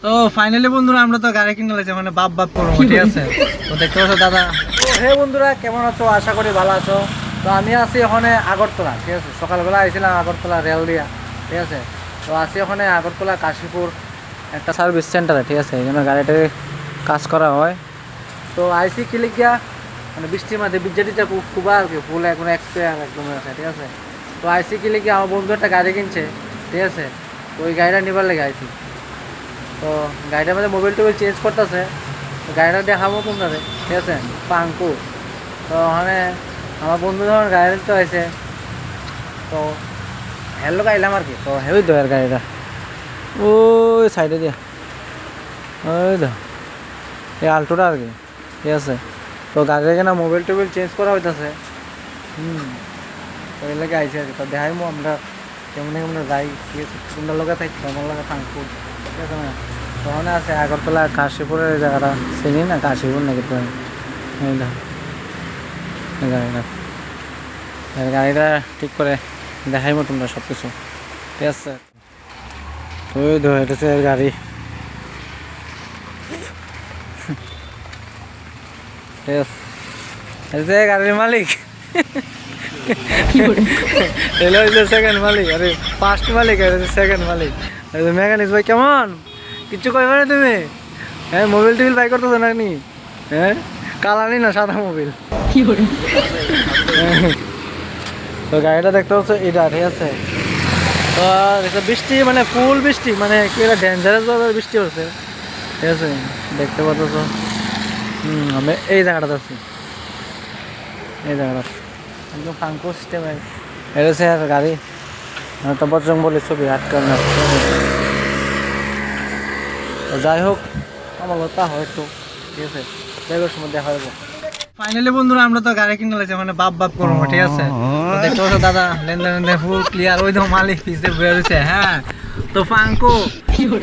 তো ফাইনালি বন্ধুরা আমরা তো গাড়ি কিনে লাইছি মানে বাপ বাপ করবো, ঠিক আছে? তো দেখতে পাচ্ছ দাদা। হে বন্ধুরা, কেমন আছো? আশা করি ভালো আছো। তো আমি আছি ওখানে আগরতলা, ঠিক আছে? সকালবেলা আইছিলাম আগরতলা রেল দিয়া, ঠিক আছে? তো আছি ওখানে আগরতলা কাশীপুর একটা সার্ভিস সেন্টারে, ঠিক আছে? এখানে গাড়িটার কাজ করা হয়। তো আইসি কিলিক গিয়া মানে বৃষ্টির মধ্যে বিদ্যাটিটা খুব আর কি ফুল এখন এক্সপায়ার একদম আছে, ঠিক আছে? তো আইসি কিলিক গিয়ে আমার বন্ধু একটা গাড়ি কিনছে, ঠিক আছে? তো ওই গাড়িটা নিবার লেগে আইসি। তো গাড়িটার মধ্যে মোবাইল টোবাইল চেঞ্জ করতেছে, গাড়িটা দেখাবো তোমাদের, ঠিক আছে? পাঙ্কু। তো ওখানে আমার বন্ধু যখন গাড়ি নিতে হয়েছে তো হ্যালো গাইলাম আর কি। তো হেবি তো আর গাড়িটা ওই সাইডে দিয়া ওই তো এই আল্টোটা আর কি, ঠিক আছে? তো গাড়ির এখানে মোবাইল টোবাইল চেঞ্জ করা হইতেছে। তো এই লাগে আইসি আর কি। তো দেখাইমো আমরা কেমন কেমন যাই, ঠিক আছে? তোমরা লোকে থাকছি, আমার লোকে থাকবো, ঠিক আছে না? তো ওখানে আছে আগরতলা কাশীপুরের এই জায়গাটা চিনি না, কাশীপুর নাকি? তো এই দেখো গাড়িটা, গাড়িটা ঠিক করে দেখাইমো তোমরা সব কিছু, ঠিক আছে? ওই ধর এটা হচ্ছে গাড়ি, ঠিক আছে? এটা গাড়ির মালিক, এলো হচ্ছে সেকেন্ড মালিক, আরে ফার্স্ট মালিক, আর সেকেন্ড মালিক মেকানিক। ভাই কেমন, কিচ্ছু কইবে না তুমি? হ্যাঁ, মোবাইল টোবিল বাই করতেছো না নি? হ্যাঁ, কালানি না সাদা মোবাইল। তো গাড়িটা দেখতে হচ্ছে এটা, ঠিক আছে? তো দেখো বৃষ্টি মানে ফুল বৃষ্টি, মানে কি একটা ডেঞ্জারাস ভাবে বৃষ্টি হচ্ছে, ঠিক আছে? দেখতে পাচ্ছ। আমি এই জায়গাটাতে আছি, এই জায়গাটা একদম ফাঙ্কো সিস্টেম। এটা হচ্ছে আর গাড়ি একটা বজরং বলে ছবি আটকাল না। তো যাই হোক, আমার কথা হয়তো, ঠিক আছে? দেখোর সময় দেখা যাবো। ফাইনালি বন্ধুরা আমরা তো গাড়ি কিনে লাইছি মানে বাপ বাপ করবো, ঠিক আছে? তো দেখতে পাচ্ছ দাদা লেনদেন ফুল ক্লিয়ার, ওই তো মালিক পিছিয়ে বয়ে রয়েছে। হ্যাঁ, তো ফাঙ্কো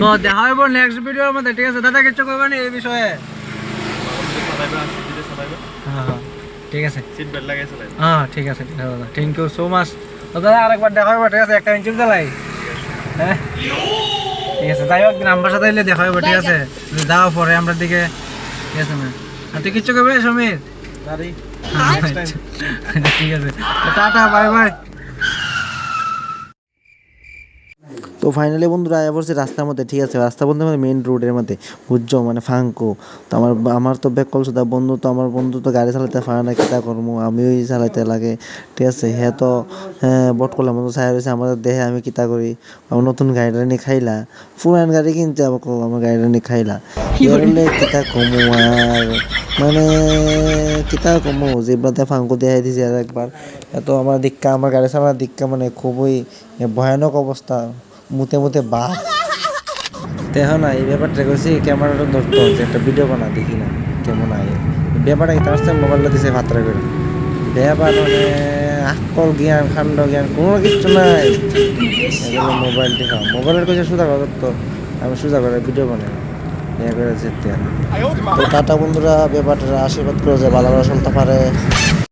তো দেখা হইব নেক্সট ভিডিওর মধ্যে, ঠিক আছে? দাদা কিছু করবে না এই বিষয়ে? হ্যাঁ ঠিক আছে, হ্যাঁ ঠিক আছে, ঠিক আছে দাদা, থ্যাংক ইউ সো মাচ। তো দাদা আরেকবার দেখা হইব, ঠিক আছে? একটা ইঞ্জিন চালাই, হ্যাঁ ঠিক আছে? যাই হোক আমার সাথে এলে দেখা হইব, ঠিক আছে? যাওয়া পরে আমরা দিকে, ঠিক আছে না? আর তুই কিচ্ছু করবে সমীর? ঠিক আছে, টাটা, বাই বাই। তো ফাইনালি বন্ধুরা আয়া পড়ছে রাস্তার মধ্যে, ঠিক আছে? রাস্তা বলতে মানে মেইন রোডের মধ্যে, বুঝছো? মানে ফাঙ্কো। তো আমার তো ব্যাক কল শুধু বন্ধু, তো আমার বন্ধু তো গাড়ি চালাতে পারে না, কিতা করবো? আমিও চালাইতে লাগে, ঠিক আছে? হ্যাঁ, তো হ্যাঁ বট করলাম তো ছায়া রয়েছে আমাদের দেহে, আমি কিতা করি? আমার নতুন গাড়িটা নিয়ে খাইলা, পুরান গাড়ি কিনতে আমার গাড়িটা নিয়ে খাইলা, এরলে কিতা কমু আর মানে কিতা কমু? যেবাতে ফাঙ্কো দেখাই দিছে আর একবার। এত আমার দিক্কা, আমার গাড়ি চালানোর দিক্কা মানে খুবই ভয়ানক অবস্থা, মুতে মুতে বাপ। দেখো না এই ব্যাপারটা করছি, ক্যামেরাটা ধরতে হচ্ছে, একটা ভিডিও বানা, দেখি না কেমন আগে ব্যাপারটা কি? তার সাথে মোবাইলটা দিছে ভাত্রা করে, ব্যাপার মানে আকল জ্ঞান খান্ড জ্ঞান কোনো কিছু নাই। এগুলো মোবাইল টিকা, মোবাইলের কাছে সোজা কথা তো আমি সোজা করে ভিডিও বানাই ইয়ে করে যেতে। তো টাটা বন্ধুরা, ব্যাপারটা আশীর্বাদ করে যে ভালোবাসা চলতে পারে।